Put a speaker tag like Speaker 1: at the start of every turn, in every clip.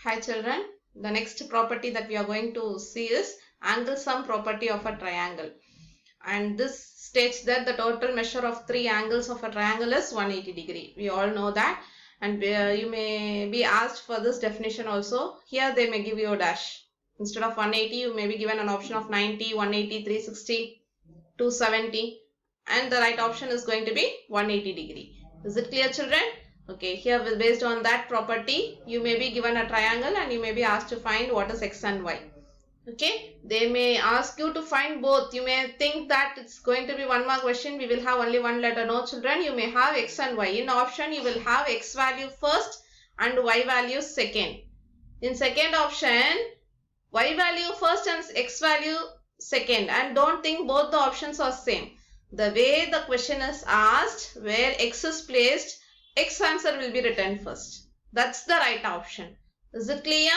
Speaker 1: Hi children, the next property that we are going to see is angle sum property of a triangle, and this states that the total measure of three angles of a triangle is 180 degree. We all know that, and you may be asked for this definition also. Here they may give you a dash. Instead of 180 you may be given an option of 90, 180, 360, 270, and the right option is going to be 180 degree. Is it clear children? Okay, here based on that property, you may be given a triangle and you may be asked to find what is x and y. Okay, they may ask you to find both. You may think that it's going to be one mark question. We will have only one letter. No children, you may have x and y. In option, you will have x value first and y value second. In second option, y value first and x value second. And don't think both the options are same. The way the question is asked, where x is placed, x answer will be written first. That's the right option. Is it clear?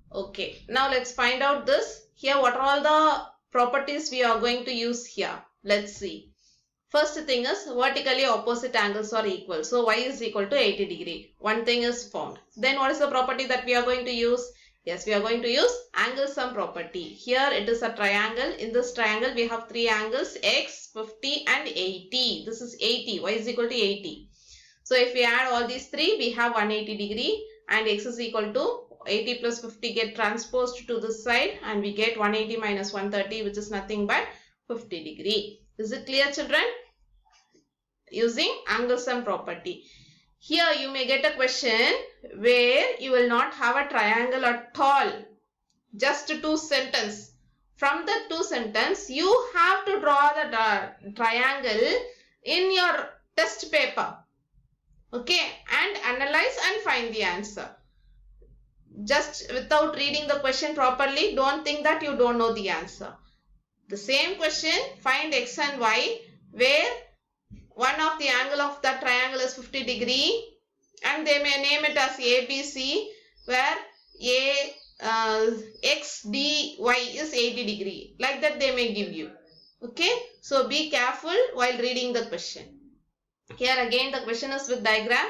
Speaker 1: Okay. Now let's find out this. Here what are all the properties we are going to use here? Let's see. First thing is vertically opposite angles are equal. So y is equal to 80 degree. One thing is found. Then what is the property that we are going to use? Yes, we are going to use angle sum property. Here it is a triangle. In this triangle we have three angles, x, 50 and 80. This is 80. Y is equal to 80. So if we add all these three, we have 180 degree, and x is equal to 80 plus 50 get transposed to this side, and we get 180 minus 130, which is nothing but 50 degree. Is it clear children? Using angle sum property. Here you may get a question where you will not have a triangle at all. Just two sentences. From the two sentences, you have to draw the triangle in your test paper. Okay, and analyze and find the answer. Just without reading the question properly, don't think that you don't know the answer. The same question, find x and y, where one of the angle of that triangle is 50 degree, and they may name it as ABC, where x, d, y is 80 degree. Like that they may give you. Okay, so be careful while reading the question. Here again the question is with diagram.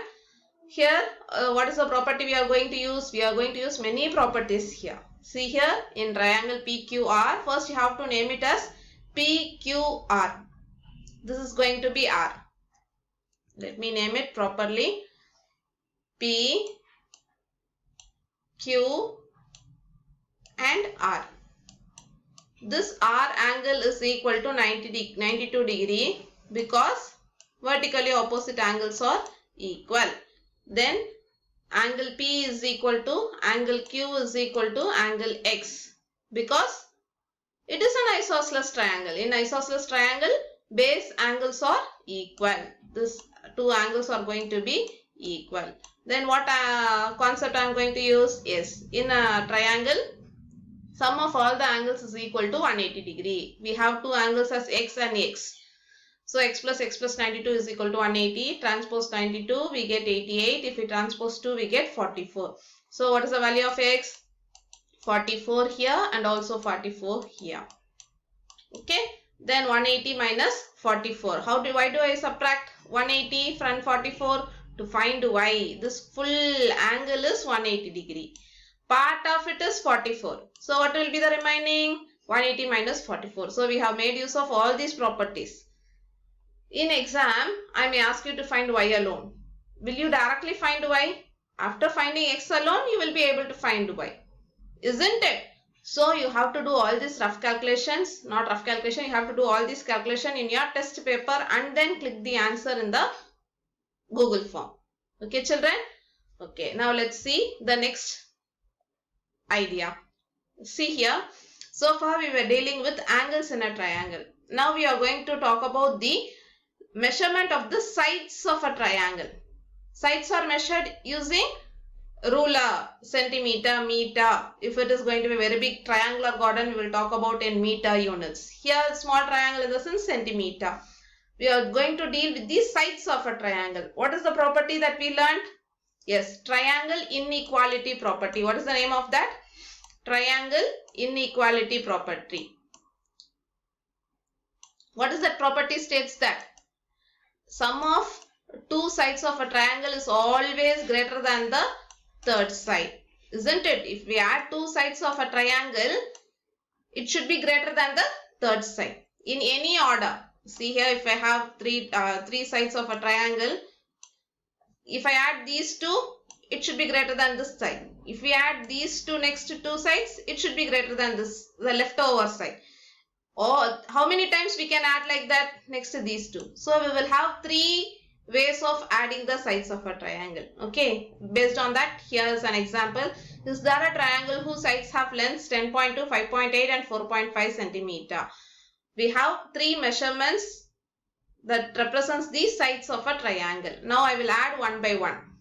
Speaker 1: Here what is the property we are going to use? We are going to use many properties here. See here in triangle PQR, first you have to name it as PQR. This is going to be R. Let me name it properly. P, Q and R. This R angle is equal to 92 degree because vertically opposite angles are equal. Then angle P is equal to angle Q is equal to angle X because it is an isosceles triangle. In isosceles triangle, base angles are equal. These two angles are going to be equal. Then what concept I am going to use? Yes, in a triangle, sum of all the angles is equal to 180 degree. We have two angles as x and x. So x plus 92 is equal to 180. Transpose 92, we get 88. If we transpose 2, we get 44. So what is the value of x? 44 here and also 44 here. Okay. Then 180 minus 44. Why do I subtract 180 from 44? To find y. This full angle is 180 degree. Part of it is 44. So what will be the remaining? 180 minus 44. So we have made use of all these properties. In exam, I may ask you to find y alone. Will you directly find y? After finding x alone, you will be able to find y. Isn't it? So you have to do all these rough calculations. Not rough calculation. You have to do all these calculations in your test paper and then click the answer in the Google form. Okay children? Okay. Now let's see the next idea. See here. So far we were dealing with angles in a triangle. Now we are going to talk about the measurement of the sides of a triangle. Sides are measured using ruler, centimeter, meter. If it is going to be very big triangular garden, we will talk about in meter units. Here small triangle is the sense centimeter. We are going to deal with the sides of a triangle. What is the property that we learned? Yes, triangle inequality property. What is the name of that? Triangle inequality property. What is that property? States that sum of two sides of a triangle is always greater than the third side. Isn't it? If we add two sides of a triangle, it should be greater than the third side in any order. See here, if I have three sides of a triangle, if I add these two, it should be greater than this side. If we add these two next to two sides, it should be greater than this, the leftover side. Or how many times we can add like that next to these two? So we will have three ways of adding the sides of a triangle. Okay, based on that, here is an example. Is there a triangle whose sides have lengths 10.2, 5.8 and 4.5 centimeter? We have three measurements that represents these sides of a triangle. Now I will add one by one.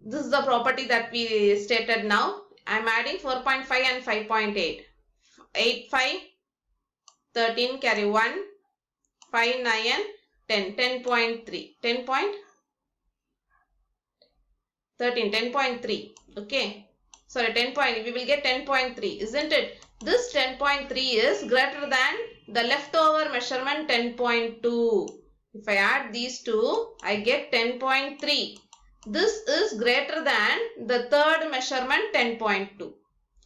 Speaker 1: This is the property that we stated now. I am adding 4.5 and 5.8. 8, 5, 13 carry 1, 5, 9 and 10, 10.3, 10.3, okay, sorry 10 point, we will get 10.3, isn't it? This 10.3 is greater than the leftover measurement 10.2. If I add these two, I get 10.3. This is greater than the third measurement 10.2.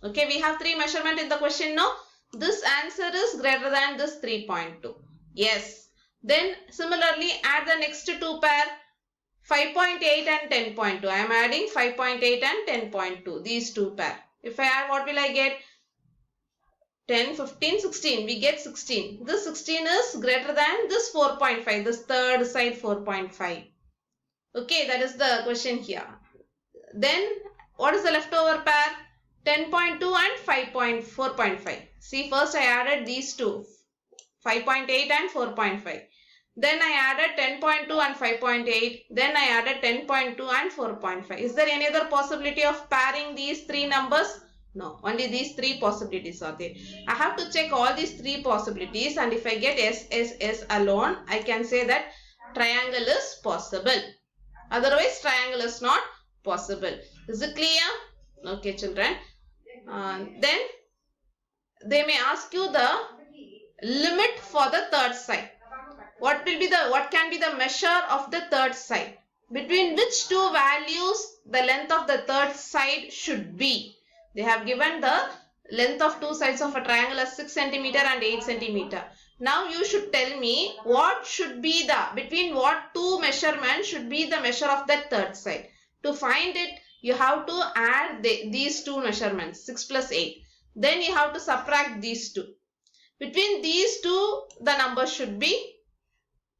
Speaker 1: Okay, we have three measurement in the question now. This answer is greater than this 3.2. Yes. Then similarly add the next two pair 5.8 and 10.2. I am adding 5.8 and 10.2. These two pair. If I add, what will I get? 10, 15, 16. We get 16. This 16 is greater than this 4.5. This third side 4.5. Okay, that is the question here. Then what is the leftover pair? 10.2 and 4.5. See, first I added these two, 5.8 and 4.5. Then I added 10.2 and 5.8. Then I added 10.2 and 4.5. Is there any other possibility of pairing these three numbers? No, only these three possibilities are there. I have to check all these three possibilities, and if I get S alone, I can say that triangle is possible. Otherwise, triangle is not possible. Is it clear? Okay, children. Then they may ask you the limit for the third side. What can be the measure of the third side? Between which two values the length of the third side should be? They have given the length of two sides of a triangle as 6 cm and 8 cm. Now you should tell me what should be between what two measurements should be the measure of the third side. To find it, you have to add these two measurements, 6 plus 8. Then you have to subtract these two. Between these two, the number should be,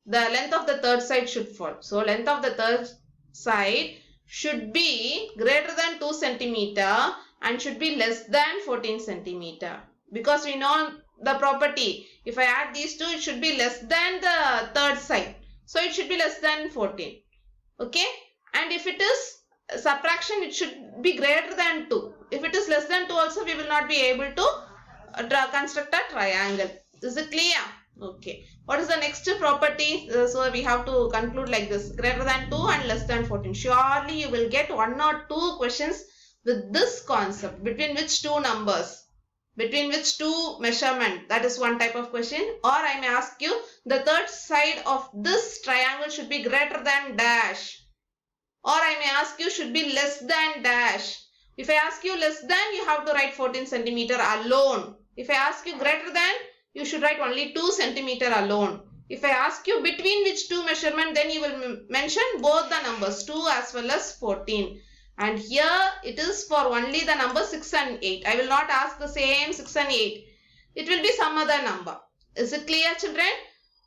Speaker 1: the length of the third side should fall. So length of the third side should be greater than 2 cm and should be less than 14 cm. Because we know the property. If I add these two, it should be less than the third side. So it should be less than 14. Okay. And if it is subtraction, it should be greater than 2. If it is less than 2 also, we will not be able to construct a triangle. Is it clear? Okay. What is the next property? So we have to conclude like this. Greater than 2 and less than 14. Surely you will get one or two questions with this concept. Between which two numbers? Between which two measurement? That is one type of question. Or I may ask you, the third side of this triangle should be greater than dash. Or I may ask you, should be less than dash. If I ask you less than, you have to write 14 cm alone. If I ask you greater than, you should write only 2 cm alone. If I ask you between which two measurement, then you will mention both the numbers 2 as well as 14. And here it is for only the number 6 and 8. I will not ask the same 6 and 8. It will be some other number. Is it clear, children?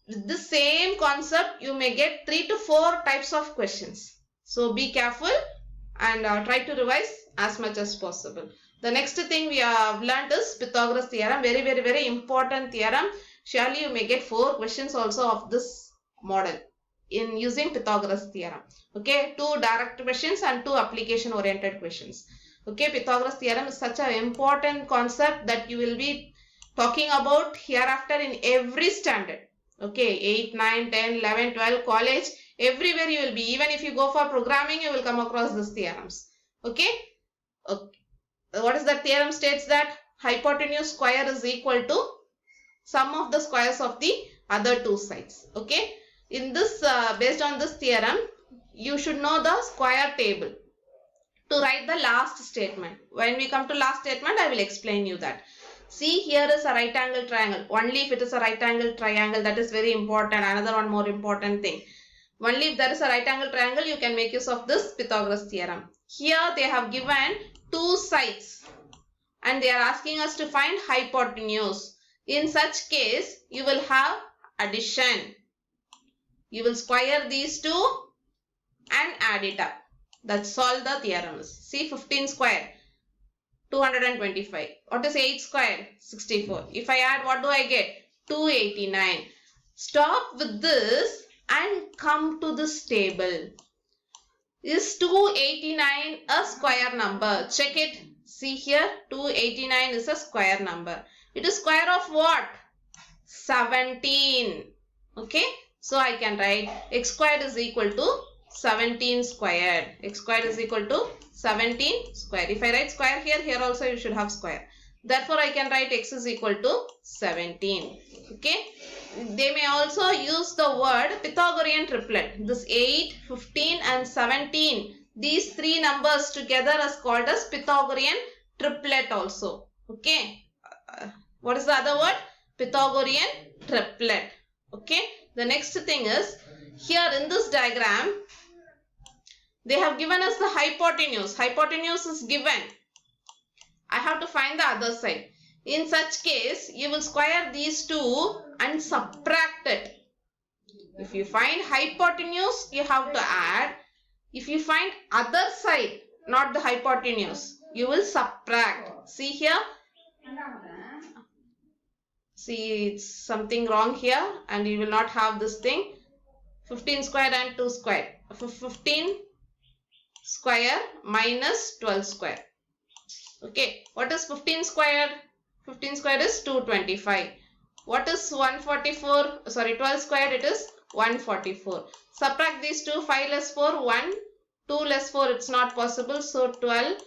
Speaker 1: With the same concept, you may get 3 to 4 types of questions. So be careful and try to revise as much as possible. The next thing we have learnt is Pythagoras theorem. Very, very, very important theorem. Surely you may get 4 questions also of this model in using Pythagoras theorem. Okay, 2 direct questions and 2 application oriented questions. Okay, Pythagoras theorem is such an important concept that you will be talking about hereafter in every standard. Okay, 8, 9, 10, 11, 12, college, everywhere you will be. Even if you go for programming, you will come across these theorems. Okay. Okay. What is that theorem? States that hypotenuse square is equal to sum of the squares of the other two sides. Okay. In this, based on this theorem, you should know the square table. to write the last statement. When we come to last statement, I will explain you that. See, here is a right angle triangle. Only if it is a right angle triangle, that is very important. Another one more important thing. Only if there is a right angle triangle, you can make use of this Pythagoras theorem. Here they have given two sides and they are asking us to find hypotenuse. In such case, you will have addition. You will square these two and add it up. That's all the theorem is. See, 15 square, 225. What is 8 square? 64. If I add, what do I get? 289. Stop with this and come to this table. Is 289 a square number? Check it. See here, 289 is a square number. It is square of what? 17. Okay. So I can write x squared is equal to 17 squared. X squared is equal to 17 squared. If I write square here, here also you should have square. Therefore, I can write x is equal to 17. Okay. They may also use the word Pythagorean triplet. This 8, 15 and 17. These three numbers together is called as Pythagorean triplet also. Okay. What is the other word? Pythagorean triplet. Okay. The next thing is, here in this diagram, they have given us the hypotenuse. Hypotenuse is given. I have to find the other side. In such case, you will square these two and subtract it. If you find hypotenuse, you have to add. If you find other side, not the hypotenuse, you will subtract. See here. See, it's something wrong here and you will not have this thing. 15 square and 2 square. 15 square minus 12 square. Okay, what is 15 squared? 15 squared is 225. What is 144? Sorry, 12 squared, it is 144. Subtract these two. 5 less 4, 1. 2 less 4, it's not possible. So 12.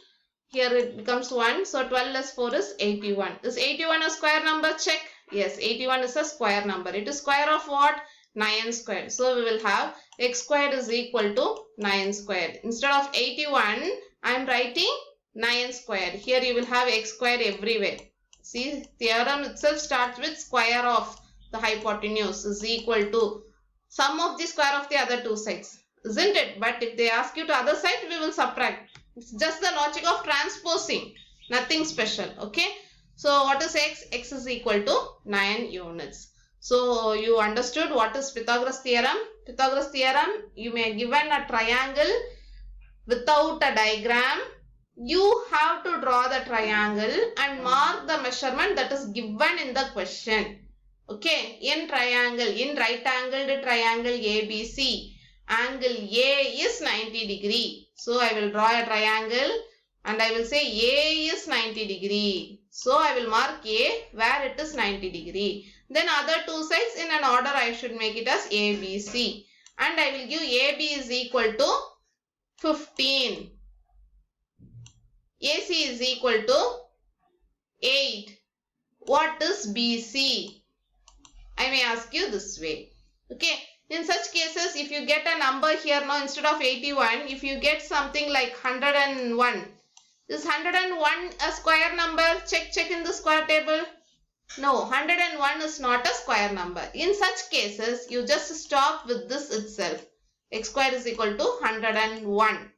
Speaker 1: Here it becomes 1. So 12 less 4 is 81. Is 81 a square number? Check. Yes, 81 is a square number. It is square of what? 9 squared. So we will have x squared is equal to 9 squared. Instead of 81, I am writing 9 squared. Here you will have x squared everywhere. See, theorem itself starts with square of the hypotenuse is equal to sum of the square of the other two sides. Isn't it? But if they ask you to other side, we will subtract. It's just the logic of transposing. Nothing special. Okay. So what is x? X is equal to 9 units. So you understood what is Pythagoras theorem. Pythagoras theorem, you may given a triangle without a diagram. You have to draw the triangle and mark the measurement that is given in the question. Okay, in triangle, in right angled triangle ABC, angle A is 90 degree. So I will draw a triangle and I will say A is 90 degree. So I will mark A where it is 90 degree. Then other two sides in an order I should make it as ABC. And I will give AB is equal to 15. AC is equal to 8. What is BC? I may ask you this way. Okay. In such cases, if you get a number here now instead of 81, if you get something like 101. Is 101 a square number? Check in the square table. No, 101 is not a square number. In such cases, you just stop with this itself. X square is equal to 101.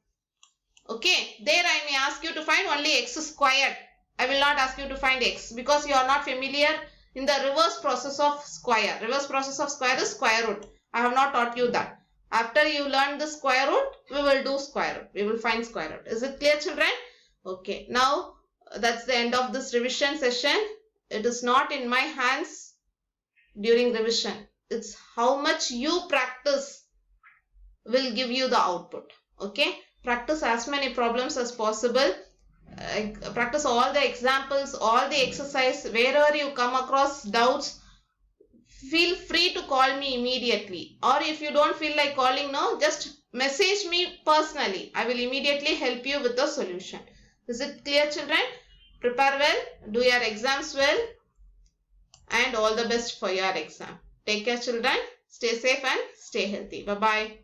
Speaker 1: Okay, there I may ask you to find only x squared. I will not ask you to find x because you are not familiar in the reverse process of square. Reverse process of square is square root. I have not taught you that. After you learn the square root, we will do square root. We will find square root. Is it clear, children? Okay, now that's the end of this revision session. It is not in my hands during revision. It's how much you practice will give you the output. Okay. Practice as many problems as possible. Practice all the examples, all the exercise. Wherever you come across doubts, feel free to call me immediately. Or if you don't feel like calling now, just message me personally. I will immediately help you with the solution. Is it clear, children? Prepare well, do your exams well, and all the best for your exam. Take care, children. Stay safe and stay healthy. Bye-bye.